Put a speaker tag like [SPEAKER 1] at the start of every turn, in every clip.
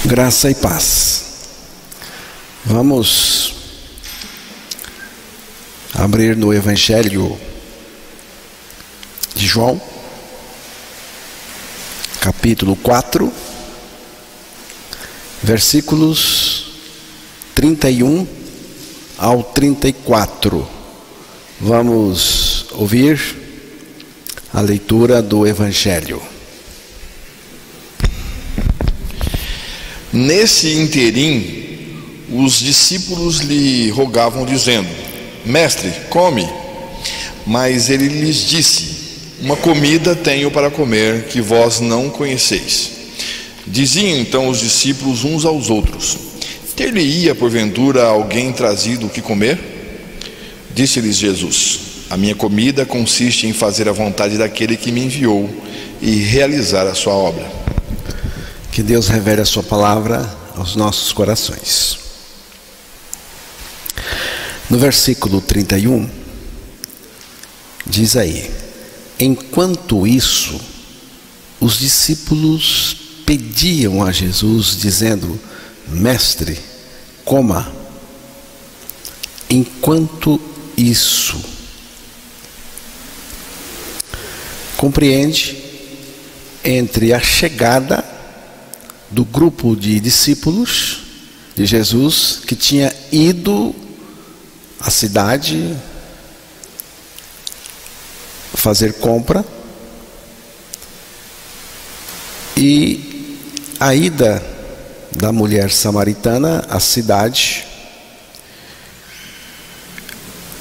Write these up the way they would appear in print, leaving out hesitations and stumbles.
[SPEAKER 1] Graça e paz. Vamos abrir no Evangelho de João, capítulo 4, versículos 31 ao 34. Vamos ouvir a leitura do Evangelho.
[SPEAKER 2] Nesse interim, os discípulos lhe rogavam, dizendo: Mestre, come. Mas ele lhes disse: Uma comida tenho para comer que vós não conheceis. Diziam então os discípulos uns aos outros: Ter-lhe-ia porventura alguém trazido o que comer? Disse-lhes Jesus: A minha comida consiste em fazer a vontade daquele que me enviou e realizar a sua obra.
[SPEAKER 1] Que Deus revele a sua palavra aos nossos corações. No versículo 31, diz aí: Enquanto isso, os discípulos pediam a Jesus, dizendo: Mestre, coma. Enquanto isso. Compreende entre a chegada do grupo de discípulos de Jesus, que tinha ido à cidade fazer compra, e a ida da mulher samaritana à cidade,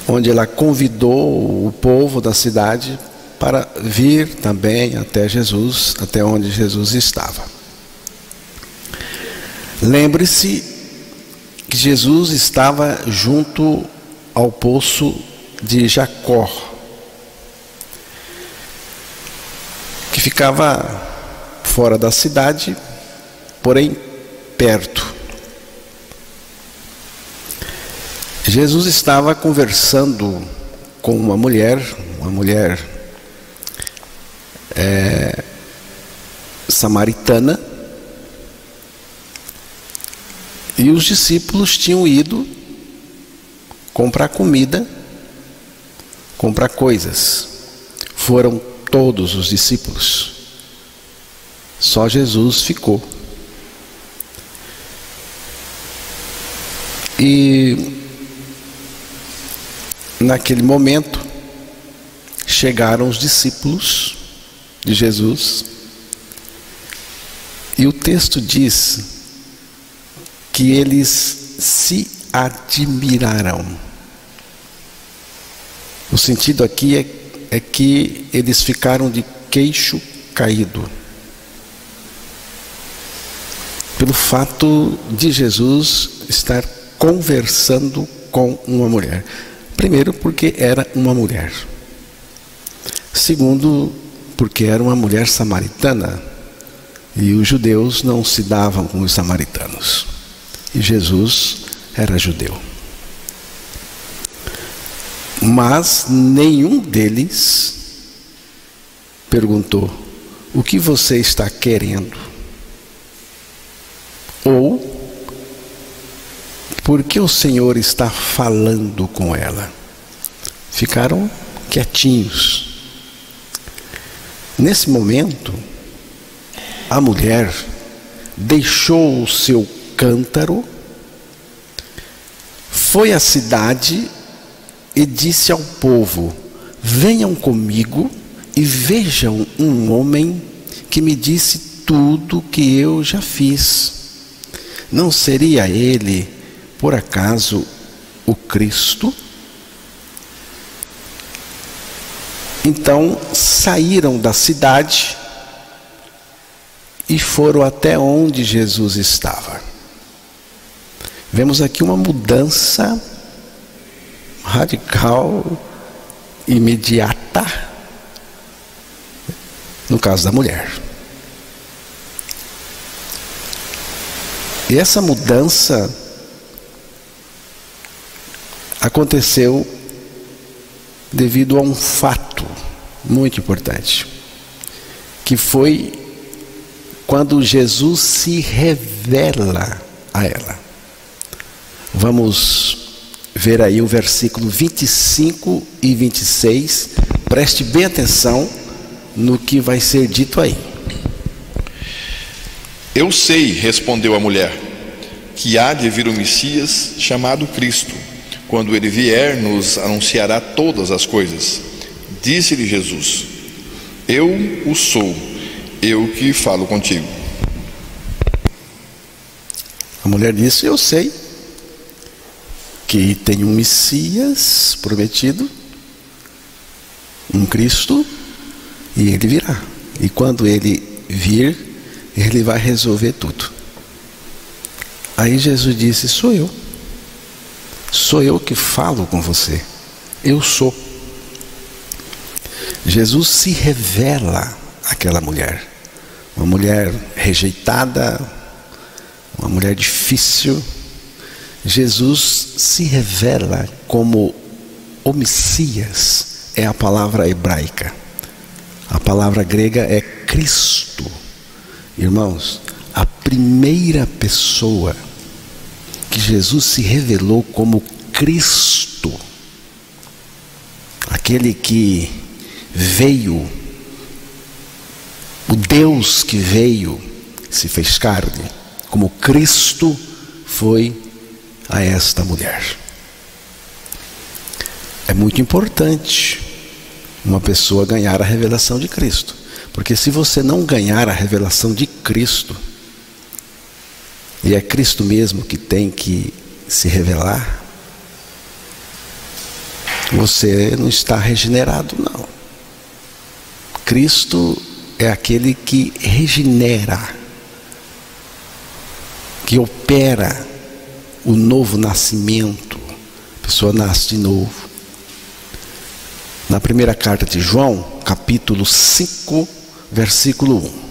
[SPEAKER 1] onde ela convidou o povo da cidade para vir também até Jesus, até onde Jesus estava. Lembre-se que Jesus estava junto ao poço de Jacó, que ficava fora da cidade, porém perto. Jesus estava conversando com uma mulher samaritana, e os discípulos tinham ido comprar comida, comprar coisas. Foram todos os discípulos. Só Jesus ficou. E naquele momento chegaram os discípulos de Jesus, e o texto diz que eles se admiraram. O sentido aqui é que eles ficaram de queixo caído pelo fato de Jesus estar conversando com uma mulher. Primeiro, porque era uma mulher. Segundo, porque era uma mulher samaritana, e os judeus não se davam com os samaritanos. E Jesus era judeu. Mas nenhum deles perguntou: o que você está querendo? Ou por que o Senhor está falando com ela? Ficaram quietinhos. Nesse momento, a mulher deixou o seu cântaro, foi à cidade e disse ao povo: venham comigo e vejam um homem que me disse tudo que eu já fiz. Não seria ele, por acaso, o Cristo? Então saíram da cidade e foram até onde Jesus estava. Vemos aqui uma mudança radical, imediata, no caso da mulher. E essa mudança aconteceu devido a um fato muito importante, que foi quando Jesus se revela a ela. Vamos ver aí o versículo 25 e 26. Preste bem atenção no que vai ser dito aí.
[SPEAKER 2] Eu sei, respondeu a mulher, que há de vir o Messias chamado Cristo. Quando ele vier, nos anunciará todas as coisas. Disse-lhe Jesus: Eu o sou, eu que falo contigo.
[SPEAKER 1] A mulher disse: eu sei que tem um Messias prometido, um Cristo, e ele virá. E quando ele vir, ele vai resolver tudo. Aí Jesus disse: sou eu. Sou eu que falo com você. Eu sou. Jesus se revela àquela mulher. Uma mulher rejeitada, uma mulher difícil. Jesus se revela como o Messias. É a palavra hebraica. A palavra grega é Cristo. Irmãos, a primeira pessoa que Jesus se revelou como Cristo, aquele que veio, o Deus que veio, se fez carne, como Cristo, foi a esta mulher. É muito importante uma pessoa ganhar a revelação de Cristo, porque se você não ganhar a revelação de Cristo, e é Cristo mesmo que tem que se revelar, você não está regenerado, não. Cristo é aquele que regenera, que opera o novo nascimento. A pessoa nasce de novo. Na primeira carta de João, capítulo 5, versículo 1.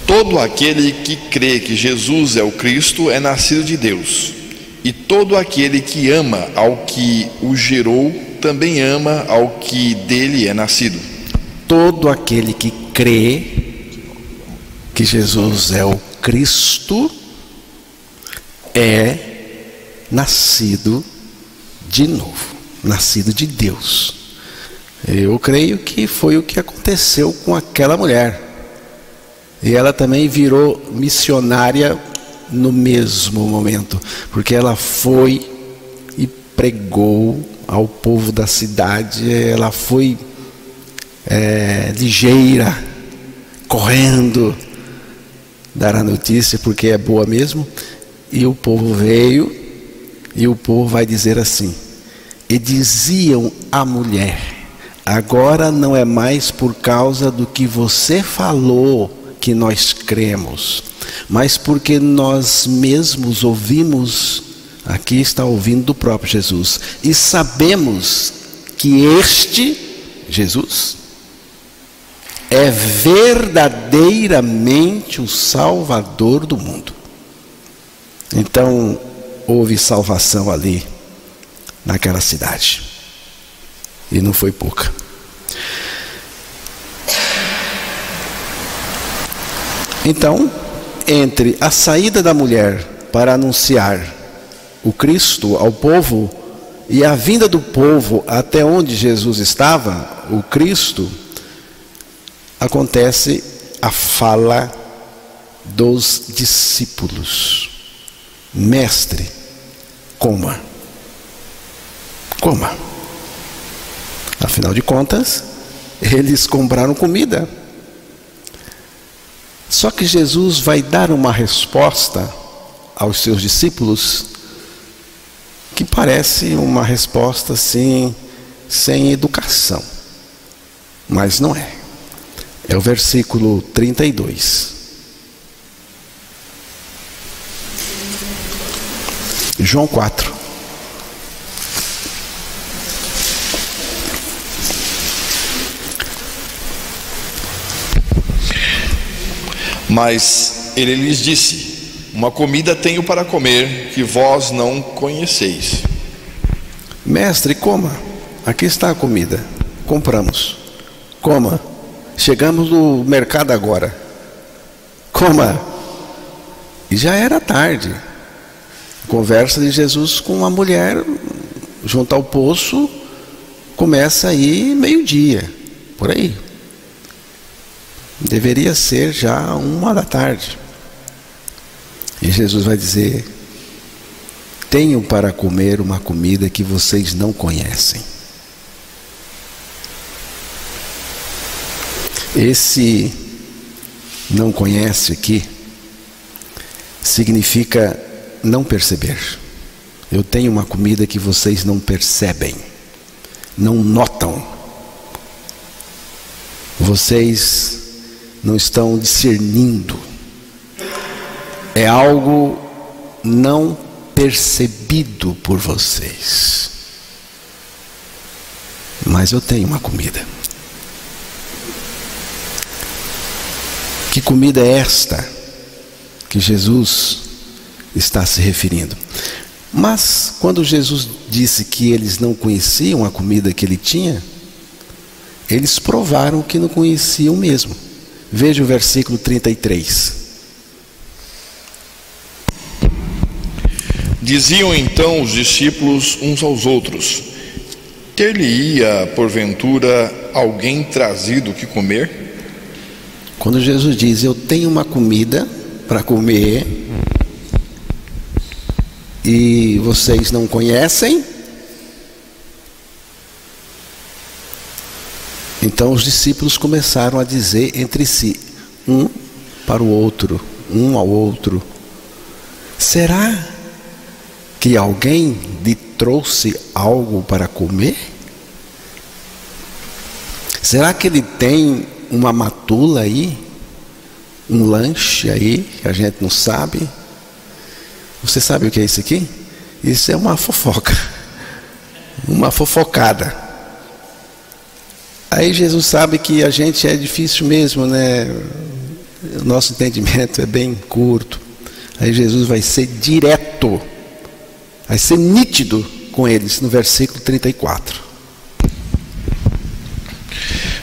[SPEAKER 2] Todo aquele que crê que Jesus é o Cristo é nascido de Deus. E todo aquele que ama ao que o gerou, também ama ao que dele é nascido.
[SPEAKER 1] Todo aquele que crê que Jesus é o Cristo é nascido de novo, nascido de Deus. Eu creio que foi o que aconteceu com aquela mulher. E ela também virou missionária no mesmo momento, porque ela foi e pregou ao povo da cidade. Ela foi ligeira, correndo, dar a notícia, porque é boa mesmo. E o povo veio, e o povo vai dizer assim: e diziam à mulher: agora não é mais por causa do que você falou que nós cremos, mas porque nós mesmos ouvimos. Aqui está ouvindo do próprio Jesus, e sabemos que este Jesus é verdadeiramente o Salvador do mundo. Então houve salvação ali naquela cidade, e não foi pouca. Então, entre a saída da mulher para anunciar o Cristo ao povo e a vinda do povo até onde Jesus estava, o Cristo, acontece a fala dos discípulos: mestre, coma. Coma. Afinal de contas, eles compraram comida. Só que Jesus vai dar uma resposta aos seus discípulos que parece uma resposta assim, sem educação. Mas não é. É o versículo 32. João 4.
[SPEAKER 2] Mas ele lhes disse: uma comida tenho para comer que vós não conheceis.
[SPEAKER 1] Mestre, coma. Aqui está a comida. Compramos. Coma. chegamos no mercado agora. Coma. E já era tarde. Conversa de Jesus com uma mulher junto ao poço começa aí meio-dia, por aí. Deveria ser já 1h da tarde. E Jesus vai dizer: tenho para comer uma comida que vocês não conhecem. Esse não conhece aqui significa não perceber. Eu tenho uma comida que vocês não percebem, não notam. Vocês não estão discernindo. É algo não percebido por vocês. Mas eu tenho uma comida. Que comida é esta que Jesus está se referindo? Mas quando Jesus disse que eles não conheciam a comida que ele tinha, eles provaram que não conheciam mesmo. Veja o versículo 33.
[SPEAKER 2] Diziam então os discípulos uns aos outros: ter-lhe-ia porventura alguém trazido o que comer?
[SPEAKER 1] Quando Jesus diz: eu tenho uma comida para comer e vocês não conhecem, então os discípulos começaram a dizer entre si, um para o outro, um ao outro: será que alguém lhe trouxe algo para comer? Será que ele tem uma matula aí, um lanche aí que a gente não sabe? Você sabe o que é isso aqui? Isso é uma fofoca, uma fofocada. Aí Jesus sabe que a gente é difícil mesmo, né? O nosso entendimento é bem curto. Aí Jesus vai ser direto, vai ser nítido com eles no versículo 34.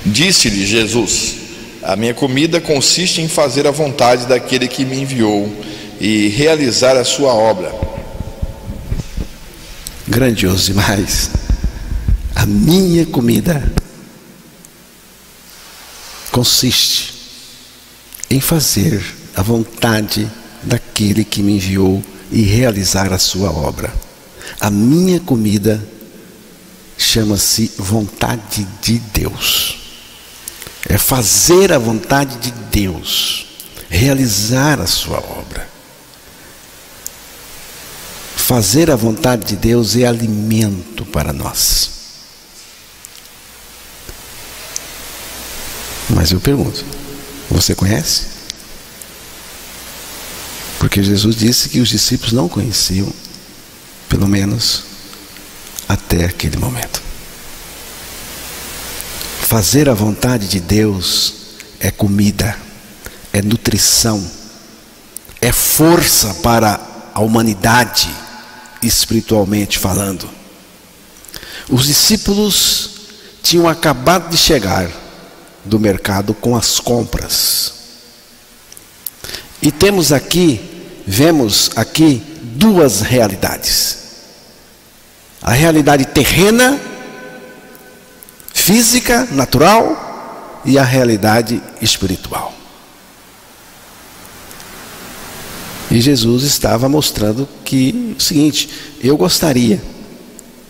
[SPEAKER 2] Disse-lhe Jesus: a minha comida consiste em fazer a vontade daquele que me enviou e realizar a sua obra.
[SPEAKER 1] Grandioso demais. A minha comida consiste em fazer a vontade daquele que me enviou e realizar a sua obra. A minha comida chama-se vontade de Deus. É fazer a vontade de Deus, realizar a sua obra. Fazer a vontade de Deus é alimento para nós. Mas eu pergunto, você conhece? Porque Jesus disse que os discípulos não conheciam, pelo menos até aquele momento. Fazer a vontade de Deus é comida, é nutrição, é força para a humanidade, espiritualmente falando. Os discípulos tinham acabado de chegar do mercado com as compras. E vemos aqui duas realidades. A realidade terrena, física, natural, e a realidade espiritual. E Jesus estava mostrando que, o seguinte, eu gostaria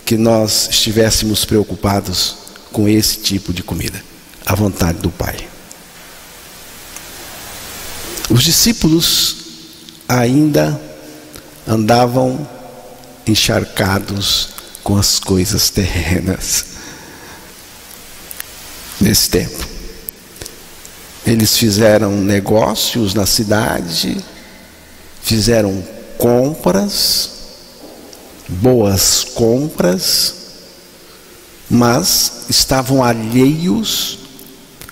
[SPEAKER 1] que nós estivéssemos preocupados com esse tipo de comida, a vontade do Pai. Os discípulos ainda andavam encharcados com as coisas terrenas. Nesse tempo, eles fizeram negócios na cidade, fizeram compras, boas compras, mas estavam alheios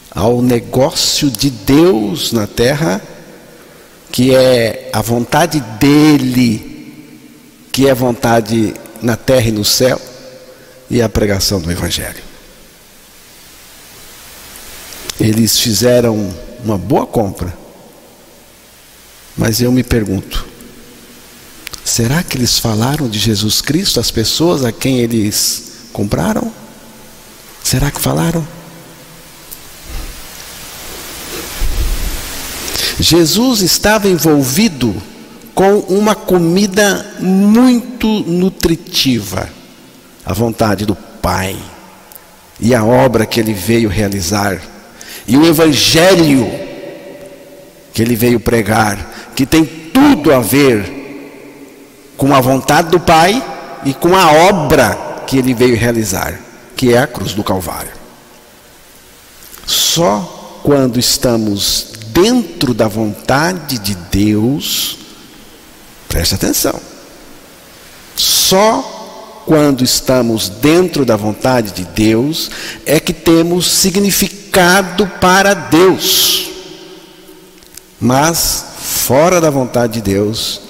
[SPEAKER 1] ao negócio de Deus na terra, que é a vontade dele, que é a vontade na terra e no céu, e a pregação do Evangelho. eles fizeram uma boa compra. Mas eu me pergunto, será que eles falaram de Jesus Cristo às pessoas a quem eles compraram? Será que falaram? Jesus estava envolvido com uma comida muito nutritiva, a vontade do Pai, e a obra que ele veio realizar, e o evangelho que ele veio pregar, que tem tudo a ver com a vontade do Pai e com a obra que ele veio realizar, que é a cruz do Calvário. Só quando estamos dentro da vontade de Deus, preste atenção, só quando estamos dentro da vontade de Deus é que temos significado para Deus. Mas fora da vontade de Deus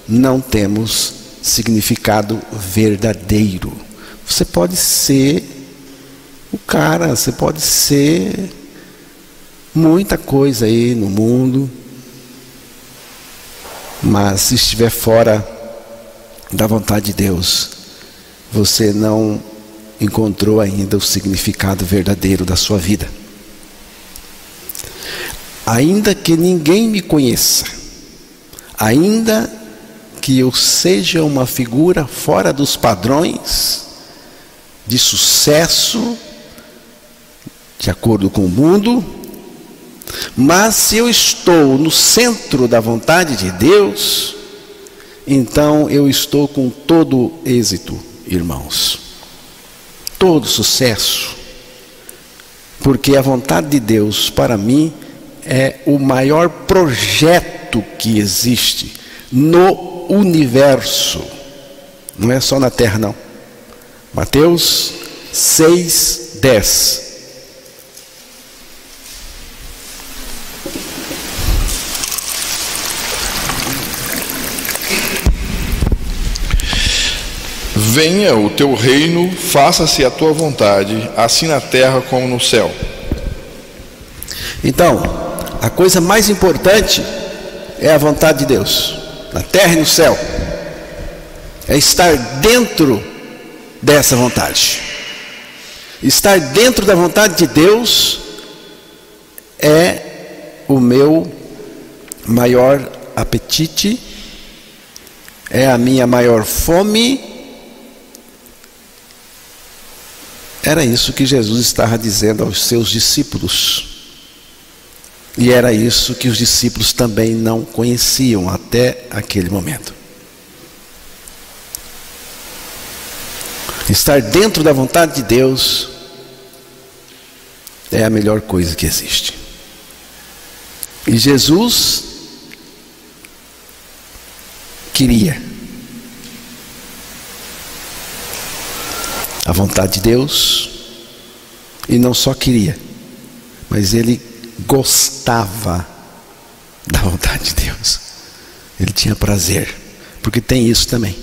[SPEAKER 1] não temos significado verdadeiro. Você pode ser o cara, você pode ser muita coisa aí no mundo, mas se estiver fora da vontade de Deus, você não encontrou ainda o significado verdadeiro da sua vida. Ainda que ninguém me conheça, ainda que eu seja uma figura fora dos padrões de sucesso, de acordo com o mundo, mas se eu estou no centro da vontade de Deus, então eu estou com todo êxito, irmãos, todo sucesso, porque a vontade de Deus para mim é o maior projeto que existe no universo, não é só na terra não. Mateus 6:10.
[SPEAKER 2] Venha o teu reino, faça-se a tua vontade, assim na terra como no céu.
[SPEAKER 1] Então, a coisa mais importante é a vontade de Deus, na terra e no céu. É estar dentro dessa vontade. Estar dentro da vontade de Deus é o meu maior apetite, é a minha maior fome. Era isso que Jesus estava dizendo aos seus discípulos. E era isso que os discípulos também não conheciam até aquele momento. Estar dentro da vontade de Deus é a melhor coisa que existe. E Jesus queria a vontade de Deus, e não só queria, mas ele gostava da vontade de Deus. Ele tinha prazer, porque tem isso também.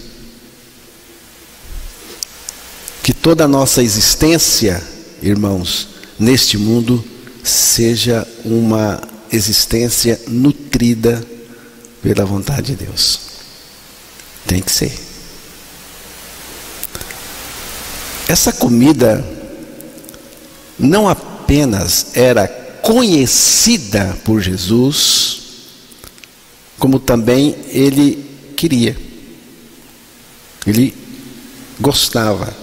[SPEAKER 1] Que toda a nossa existência, irmãos, neste mundo, seja uma existência nutrida pela vontade de Deus. Tem que ser. Essa comida não apenas era conhecida por Jesus, como também ele queria, ele gostava,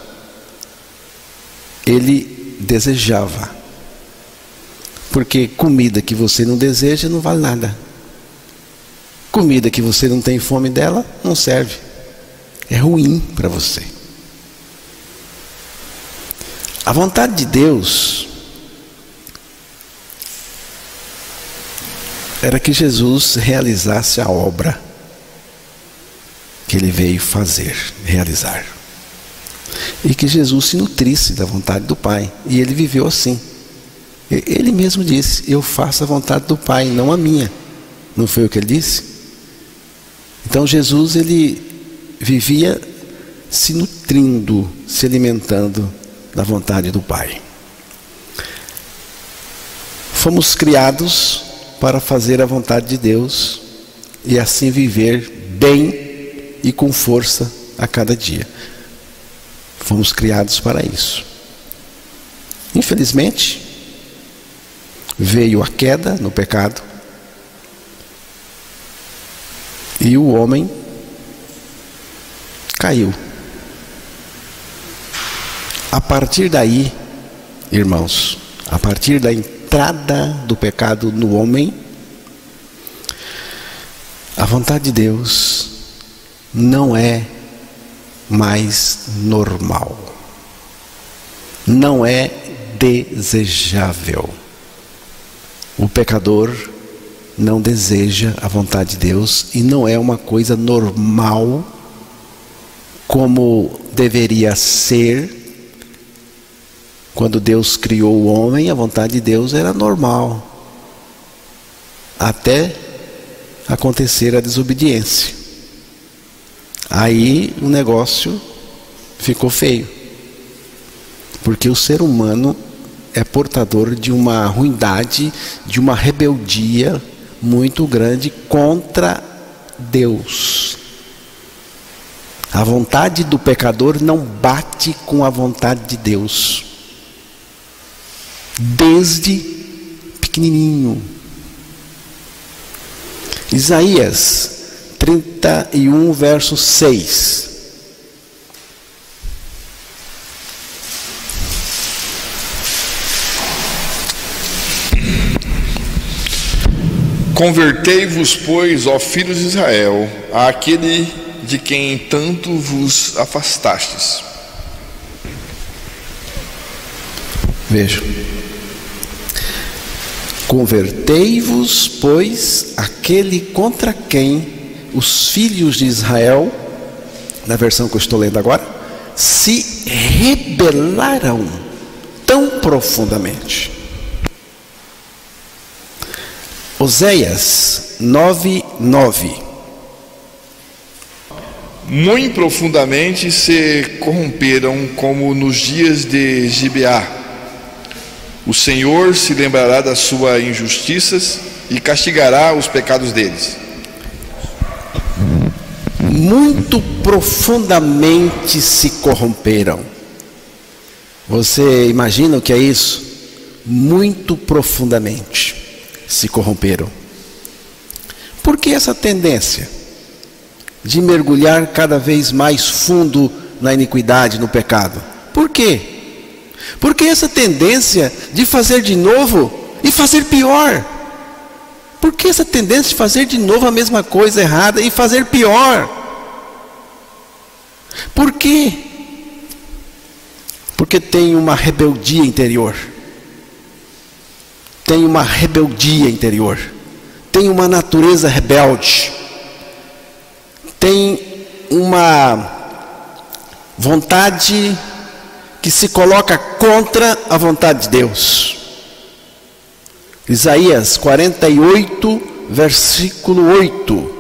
[SPEAKER 1] ele desejava, porque comida que você não deseja não vale nada, comida que você não tem fome dela não serve, é ruim para você. A vontade de Deus era que Jesus realizasse a obra que ele veio fazer, realizar. E que Jesus se nutrisse da vontade do Pai. E ele viveu assim. Ele mesmo disse: eu faço a vontade do Pai, não a minha. Não foi o que ele disse? Então Jesus, ele vivia se nutrindo, se alimentando da vontade do Pai. Fomos criados para fazer a vontade de Deus e assim viver bem e com força a cada dia. Fomos criados para isso. Infelizmente, veio a queda no pecado e o homem caiu. A partir daí, irmãos, a partir da entrada do pecado no homem, a vontade de Deus não é mais normal, não é desejável. O pecador não deseja a vontade de Deus e não é uma coisa normal como deveria ser. Quando Deus criou o homem, a vontade de Deus era normal, até acontecer a desobediência. Aí o negócio ficou feio, porque o ser humano é portador de uma ruindade, de uma rebeldia muito grande contra Deus. A vontade do pecador não bate com a vontade de Deus, desde pequenininho. Isaías 31, verso 6.
[SPEAKER 2] Convertei-vos, pois, ó filhos de Israel, àquele de quem tanto vos afastastes.
[SPEAKER 1] Veja. Convertei-vos, pois, àquele contra quem os filhos de Israel, na versão que eu estou lendo agora, se rebelaram tão profundamente. Oséias 9:9.
[SPEAKER 2] Muito profundamente se corromperam, como nos dias de Gibeá. O Senhor se lembrará das suas injustiças e castigará os pecados deles.
[SPEAKER 1] Muito profundamente se corromperam. Você imagina o que é isso? Muito profundamente se corromperam. Por que essa tendência de mergulhar cada vez mais fundo na iniquidade, no pecado? Por quê? Porque essa tendência de fazer de novo e fazer pior. Por que essa tendência de fazer de novo a mesma coisa errada e fazer pior? Por quê? Porque tem uma rebeldia interior. Tem uma rebeldia interior. Tem uma natureza rebelde. Tem uma vontade que se coloca contra a vontade de Deus. Isaías 48, versículo 8.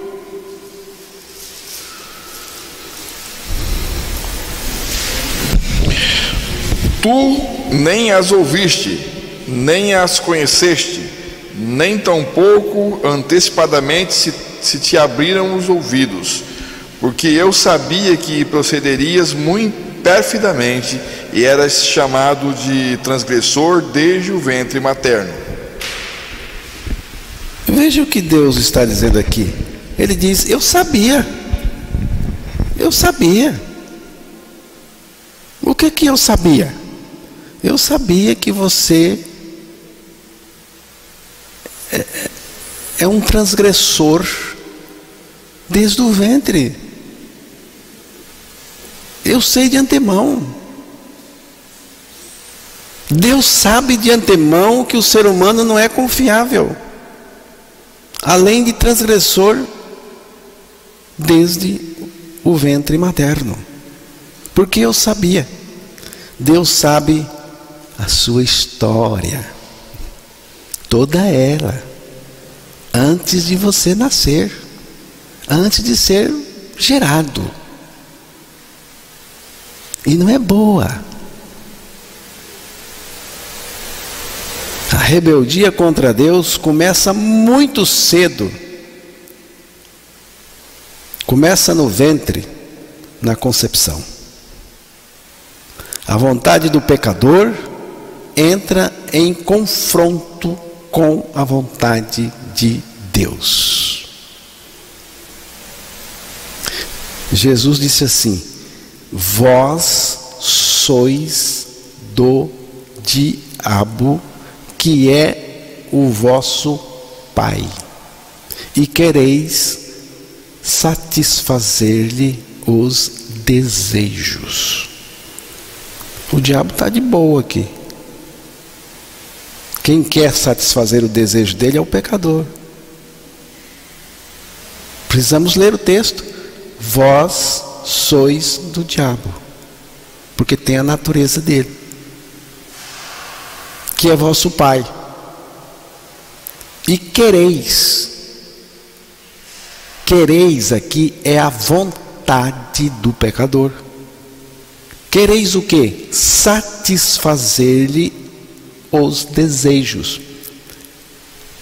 [SPEAKER 2] Tu nem as ouviste, nem as conheceste, nem tampouco antecipadamente se te abriram os ouvidos, porque eu sabia que procederias muito perfidamente e eras chamado de transgressor desde o ventre materno.
[SPEAKER 1] Veja o que Deus está dizendo aqui. Ele diz: eu sabia. Eu sabia. O que que eu sabia? Eu sabia que você é um transgressor desde o ventre. Eu sei de antemão. Deus sabe de antemão que o ser humano não é confiável, além de transgressor desde o ventre materno. Porque eu sabia. Deus sabe a sua história, toda ela, antes de você nascer, antes de ser gerado. E não é boa. A rebeldia contra Deus começa muito cedo. Começa no ventre, na concepção. A vontade do pecador entra em confronto com a vontade de Deus. Jesus disse assim: vós sois do diabo, que é o vosso pai, e quereis satisfazer-lhe os desejos. O diabo está de boa aqui. Quem quer satisfazer o desejo dele é o pecador. Precisamos ler o texto. Vós sois do diabo, porque tem a natureza dele, que é vosso pai, e quereis aqui é a vontade do pecador. Quereis o quê? Satisfazer-lhe os desejos.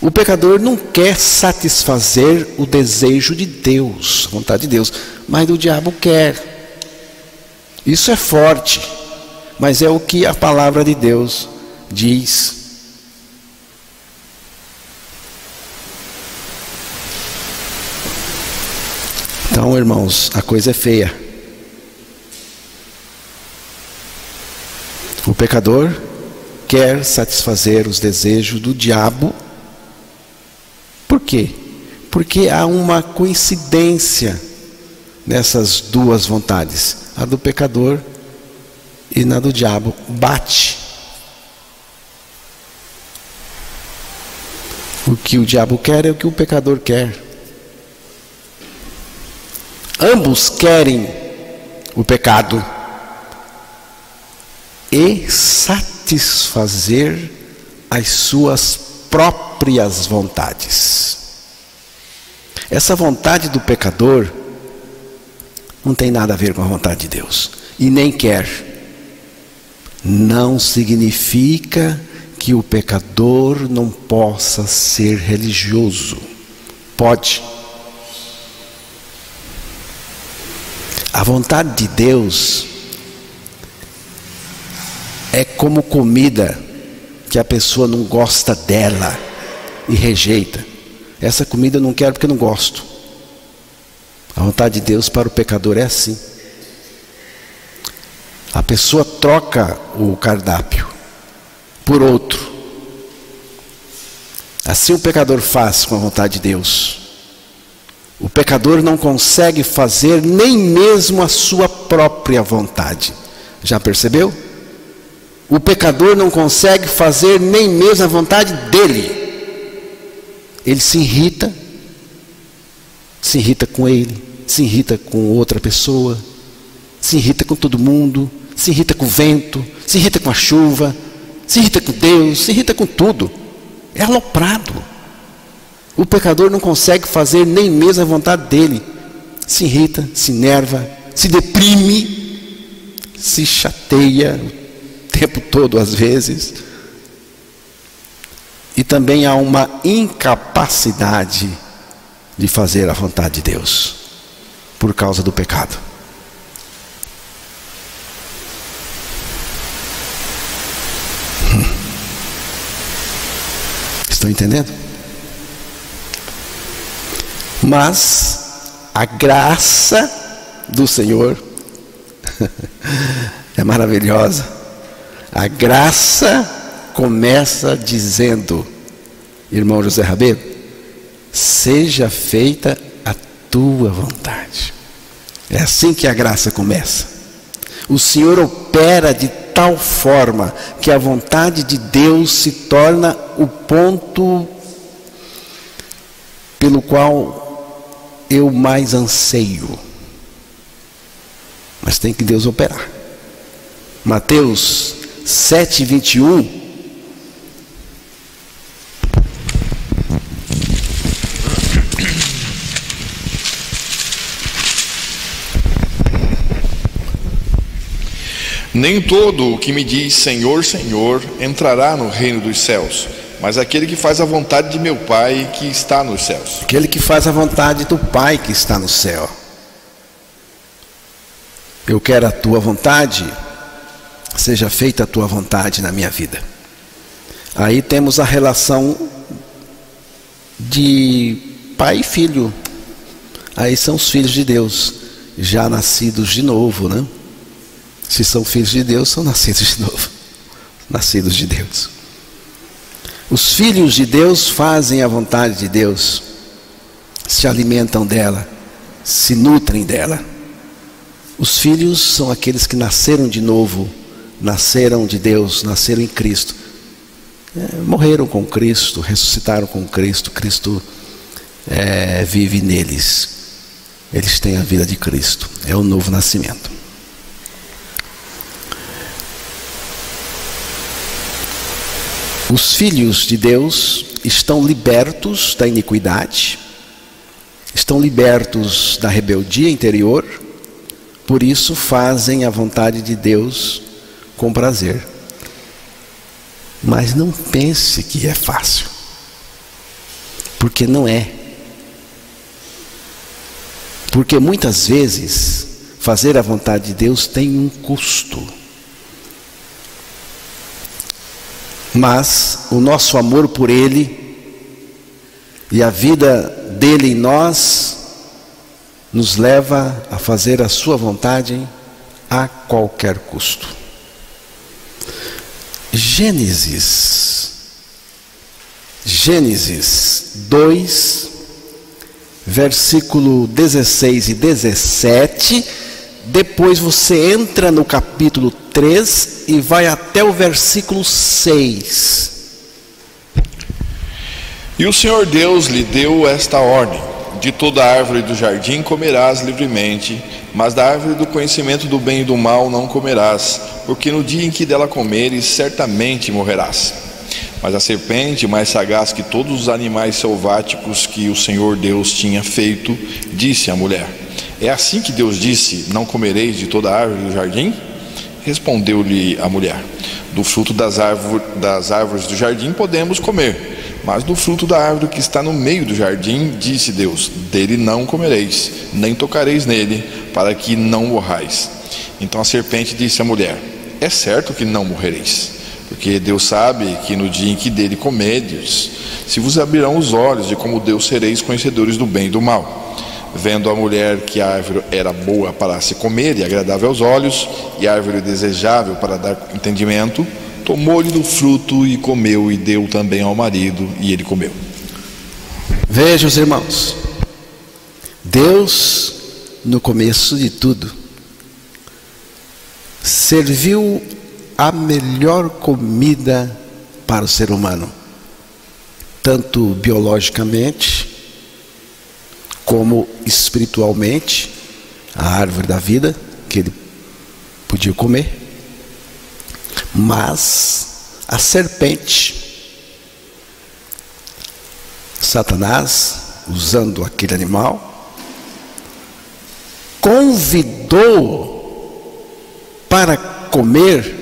[SPEAKER 1] O pecador não quer satisfazer o desejo de Deus, a vontade de Deus, mas o diabo quer. Isso é forte, mas é o que a palavra de Deus diz. Então, irmãos, a coisa é feia. O pecador quer satisfazer os desejos do diabo. Por quê? Porque há uma coincidência nessas duas vontades. A do pecador e na do diabo bate. O que o diabo quer é o que o pecador quer. Ambos querem o pecado e satisfazer as suas próprias vontades. Essa vontade do pecador não tem nada a ver com a vontade de Deus, e nem quer. Não significa que o pecador não possa ser religioso. Pode. A vontade de Deus é como comida que a pessoa não gosta dela e rejeita. Essa comida eu não quero porque eu não gosto. A vontade de Deus para o pecador é assim. A pessoa troca o cardápio por outro. Assim o pecador faz com a vontade de Deus. O pecador não consegue fazer nem mesmo a sua própria vontade. Já percebeu? O pecador não consegue fazer nem mesmo a vontade dele. Ele se irrita com ele, se irrita com outra pessoa, se irrita com todo mundo, se irrita com o vento, se irrita com a chuva, se irrita com Deus, se irrita com tudo. É aloprado. O pecador não consegue fazer nem mesmo a vontade dele. Se irrita, se enerva, se deprime, se chateia o tempo todo às vezes. E também há uma incapacidade de fazer a vontade de Deus por causa do pecado. Estão entendendo? Mas a graça do Senhor é maravilhosa. A graça começa dizendo, irmão José Rabelo, seja feita a tua vontade. É assim que a graça começa. O Senhor opera de tal forma que a vontade de Deus se torna o ponto pelo qual eu mais anseio. Mas tem que Deus operar. Mateus 7:21.
[SPEAKER 2] Nem todo o que me diz Senhor, Senhor entrará no reino dos céus, mas aquele que faz a vontade de meu Pai que está nos céus.
[SPEAKER 1] Aquele que faz a vontade do Pai que está no céu. Eu quero a tua vontade, seja feita a tua vontade na minha vida. Aí temos a relação de pai e filho. Aí são os filhos de Deus, já nascidos de novo, né? Se são filhos de Deus, são nascidos de novo. Nascidos de Deus. Os filhos de Deus fazem a vontade de Deus, se alimentam dela, se nutrem dela. Os filhos são aqueles que nasceram de novo, nasceram de Deus, nasceram em Cristo. Morreram com Cristo, ressuscitaram com Cristo. Cristo vive neles. Eles têm a vida de Cristo. É o novo nascimento. Os filhos de Deus estão libertos da iniquidade, estão libertos da rebeldia interior, por isso fazem a vontade de Deus com prazer. Mas não pense que é fácil, porque não é. Porque muitas vezes fazer a vontade de Deus tem um custo. Mas o nosso amor por Ele e a vida dele em nós nos leva a fazer a sua vontade a qualquer custo. Gênesis 2, versículo 16 e 17. Depois você entra no capítulo 3 e vai até o versículo 6.
[SPEAKER 2] E o Senhor Deus lhe deu esta ordem: de toda árvore do jardim comerás livremente, mas da árvore do conhecimento do bem e do mal não comerás, porque no dia em que dela comeres, certamente morrerás. Mas a serpente, mais sagaz que todos os animais selváticos que o Senhor Deus tinha feito, disse à mulher: é assim que Deus disse: não comereis de toda árvore do jardim? Respondeu-lhe a mulher: do fruto das árvores do jardim podemos comer, mas do fruto da árvore que está no meio do jardim, disse Deus: dele não comereis, nem tocareis nele, para que não morrais. Então a serpente disse à mulher: é certo que não morrereis, porque Deus sabe que no dia em que dele comerdes, se vos abrirão os olhos, de como Deus sereis conhecedores do bem e do mal. Vendo a mulher que a árvore era boa para se comer e agradável aos olhos, e árvore desejável para dar entendimento, tomou-lhe do fruto e comeu, e deu também ao marido, e ele comeu.
[SPEAKER 1] Veja, os irmãos, Deus, no começo de tudo, serviu a melhor comida para o ser humano, tanto biologicamente como espiritualmente, a árvore da vida que ele podia comer. Mas a serpente, Satanás, usando aquele animal, convidou para comer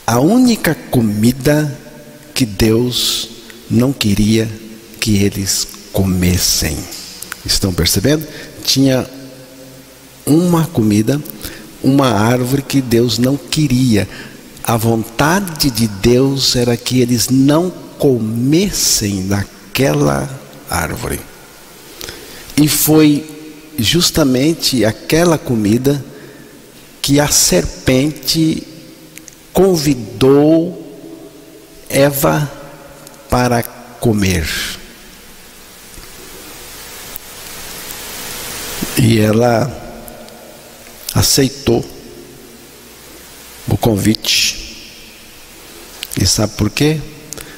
[SPEAKER 1] a única comida que Deus não queria que eles comessem. Estão percebendo? Tinha uma comida, uma árvore que Deus não queria. A vontade de Deus era que eles não comessem daquela árvore. E foi justamente aquela comida que a serpente convidou Eva para comer. E ela aceitou o convite. E sabe por quê?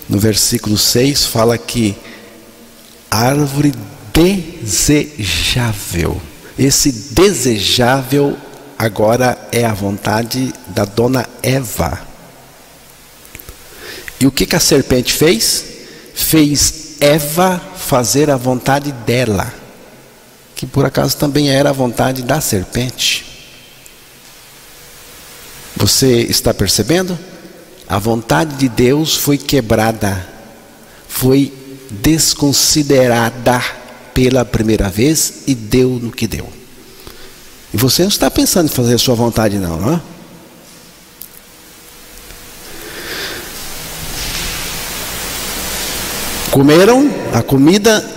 [SPEAKER 1] No versículo 6 fala que árvore desejável. Esse desejável agora é a vontade da dona Eva. E o que a serpente fez? Fez Eva fazer a vontade dela, que por acaso também era a vontade da serpente. Você está percebendo? A vontade de Deus foi quebrada, foi desconsiderada pela primeira vez e deu no que deu. E você não está pensando em fazer a sua vontade não, não é? Comeram a comida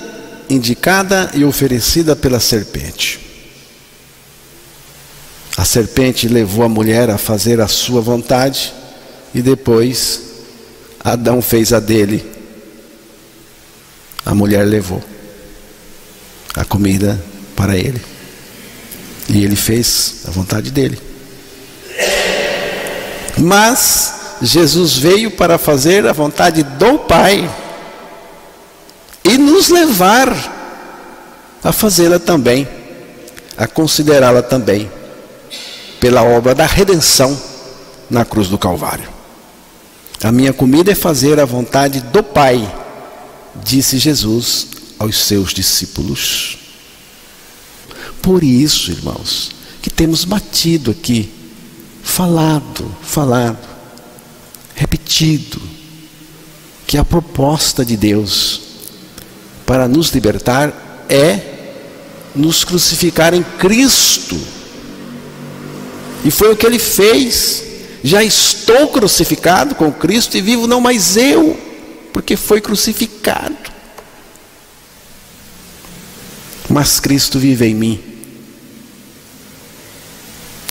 [SPEAKER 1] indicada e oferecida pela serpente. A serpente levou a mulher a fazer a sua vontade e depois Adão fez a dele. A mulher levou a comida para ele e ele fez a vontade dele. Mas Jesus veio para fazer a vontade do Pai e nos levar a fazê-la também, a considerá-la também, pela obra da redenção na cruz do Calvário. A minha comida é fazer a vontade do Pai, disse Jesus aos seus discípulos. Por isso, irmãos, que temos batido aqui, falado, repetido, que a proposta de Deus para nos libertar é nos crucificar em Cristo. E foi o que ele fez. Já estou crucificado com Cristo e vivo não mais eu, porque foi crucificado. Mas Cristo vive em mim.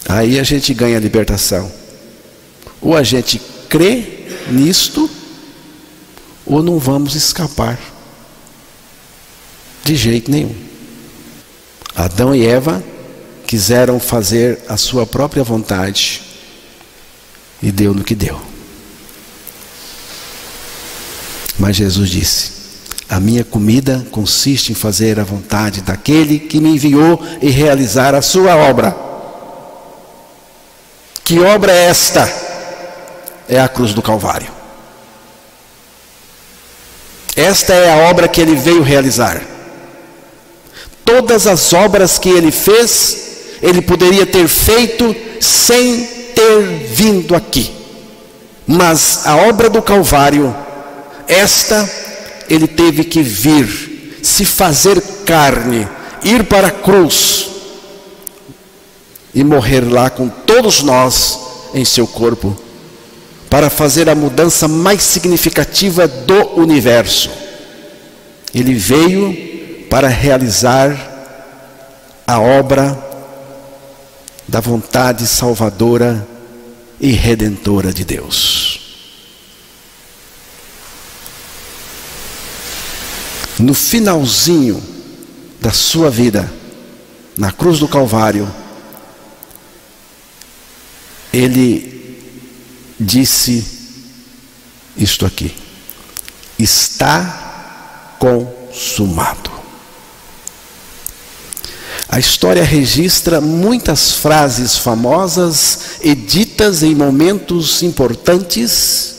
[SPEAKER 1] Aí a gente ganha a libertação. Ou a gente crê nisto, ou não vamos escapar. De jeito nenhum. Adão e Eva quiseram fazer a sua própria vontade e deu no que deu. Mas Jesus disse: a minha comida consiste em fazer a vontade daquele que me enviou e realizar a sua obra. Que obra é esta? É a cruz do Calvário. Esta é a obra que ele veio realizar. Todas as obras que ele fez, ele poderia ter feito sem ter vindo aqui. Mas a obra do Calvário, esta, ele teve que vir, se fazer carne, ir para a cruz e morrer lá com todos nós em seu corpo, para fazer a mudança mais significativa do universo. Ele veio para realizar a obra da vontade salvadora e redentora de Deus. No finalzinho da sua vida, na cruz do Calvário, ele disse isto aqui: está consumado. A história registra muitas frases famosas e ditas em momentos importantes,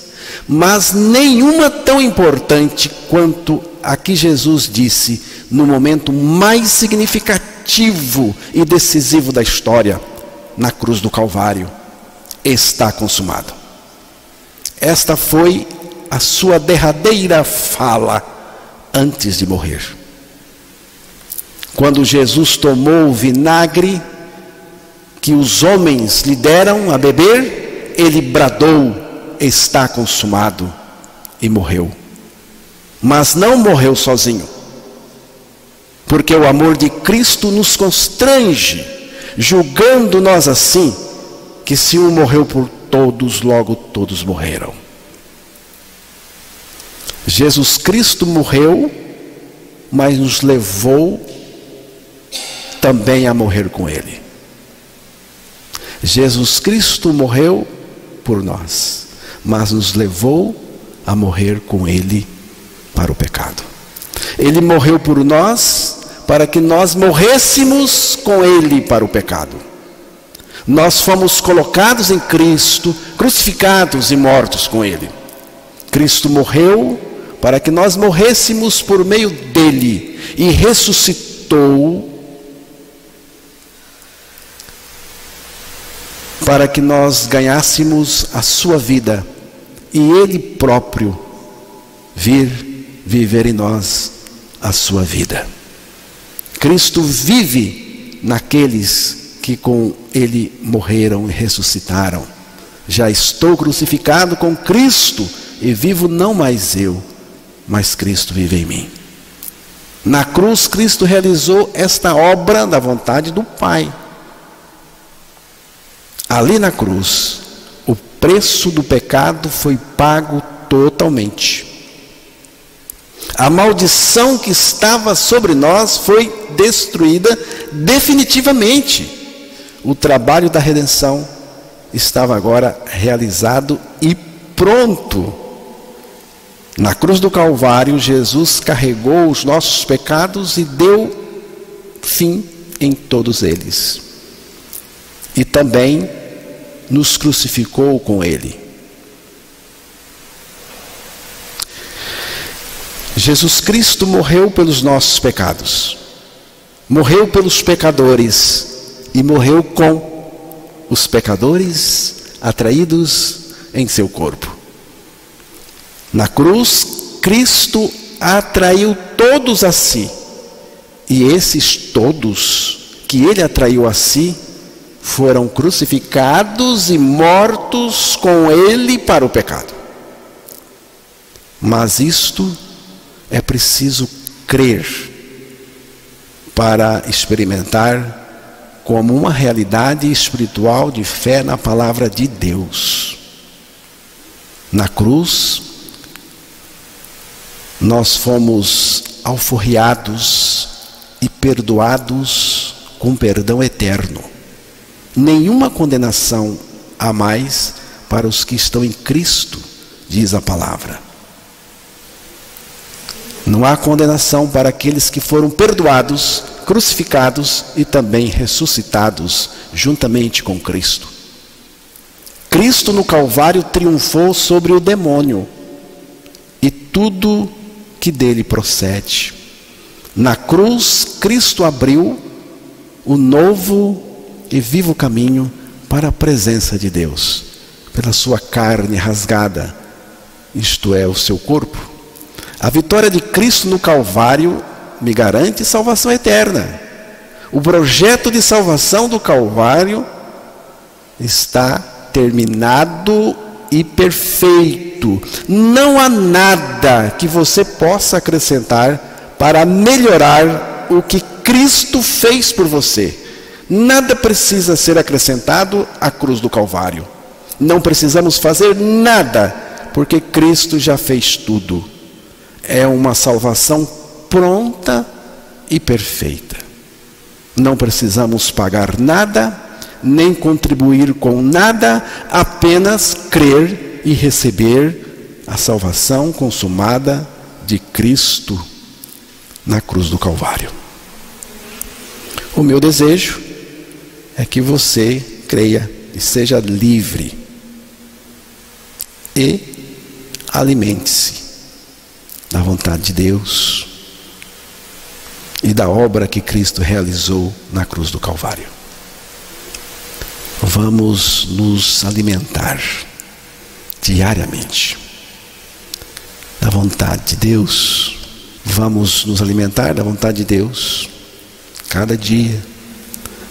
[SPEAKER 1] mas nenhuma tão importante quanto a que Jesus disse no momento mais significativo e decisivo da história, na cruz do Calvário: está consumado. Esta foi a sua derradeira fala antes de morrer. Quando Jesus tomou o vinagre que os homens lhe deram a beber, ele bradou: está consumado, e morreu. Mas não morreu sozinho, porque o amor de Cristo nos constrange, julgando nós assim, que se um morreu por todos, logo todos morreram. Jesus Cristo morreu, mas nos levou também a morrer com ele. Jesus Cristo morreu por nós, mas nos levou a morrer com ele para o pecado. Ele morreu por nós para que nós morrêssemos com ele para o pecado. Nós fomos colocados em Cristo, crucificados e mortos com ele. Cristo morreu para que nós morrêssemos por meio dele, e ressuscitou para que nós ganhássemos a sua vida e Ele próprio vir viver em nós a sua vida. Cristo vive naqueles que com Ele morreram e ressuscitaram. Já estou crucificado com Cristo e vivo não mais eu, mas Cristo vive em mim. Na cruz, Cristo realizou esta obra da vontade do Pai. Ali na cruz, o preço do pecado foi pago totalmente. A maldição que estava sobre nós foi destruída definitivamente. O trabalho da redenção estava agora realizado e pronto. Na cruz do Calvário, Jesus carregou os nossos pecados e deu fim em todos eles. E também nos crucificou com Ele. Jesus Cristo morreu pelos nossos pecados, morreu pelos pecadores e morreu com os pecadores atraídos em seu corpo. Na cruz, Cristo atraiu todos a si, e esses todos que Ele atraiu a si foram crucificados e mortos com Ele para o pecado. Mas isto é preciso crer para experimentar como uma realidade espiritual de fé na palavra de Deus. Na cruz, nós fomos alforriados e perdoados com perdão eterno. Nenhuma condenação há mais para os que estão em Cristo, diz a palavra. Não há condenação para aqueles que foram perdoados, crucificados e também ressuscitados juntamente com Cristo. Cristo no Calvário triunfou sobre o demônio e tudo que dele procede. Na cruz, Cristo abriu o novo e vivo caminho para a presença de Deus, pela sua carne rasgada, isto é, o seu corpo. A vitória de Cristo no Calvário me garante salvação eterna. O projeto de salvação do Calvário está terminado e perfeito. Não há nada que você possa acrescentar para melhorar o que Cristo fez por você. Nada precisa ser acrescentado à cruz do Calvário. Não precisamos fazer nada, porque Cristo já fez tudo. É uma salvação pronta e perfeita. Não precisamos pagar nada, nem contribuir com nada, apenas crer e receber a salvação consumada de Cristo na cruz do Calvário. O meu desejo é que você creia e seja livre e alimente-se da vontade de Deus e da obra que Cristo realizou na cruz do Calvário. Vamos nos alimentar diariamente da vontade de Deus. Vamos nos alimentar da vontade de Deus cada dia.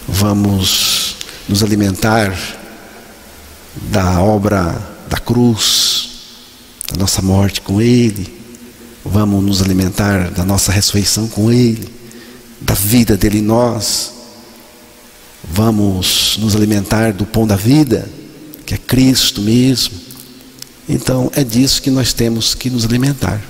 [SPEAKER 1] Vamos nos alimentar da obra da cruz, da nossa morte com Ele. Vamos nos alimentar da nossa ressurreição com Ele, da vida dele em nós. Vamos nos alimentar do pão da vida, que é Cristo mesmo. Então é disso que nós temos que nos alimentar.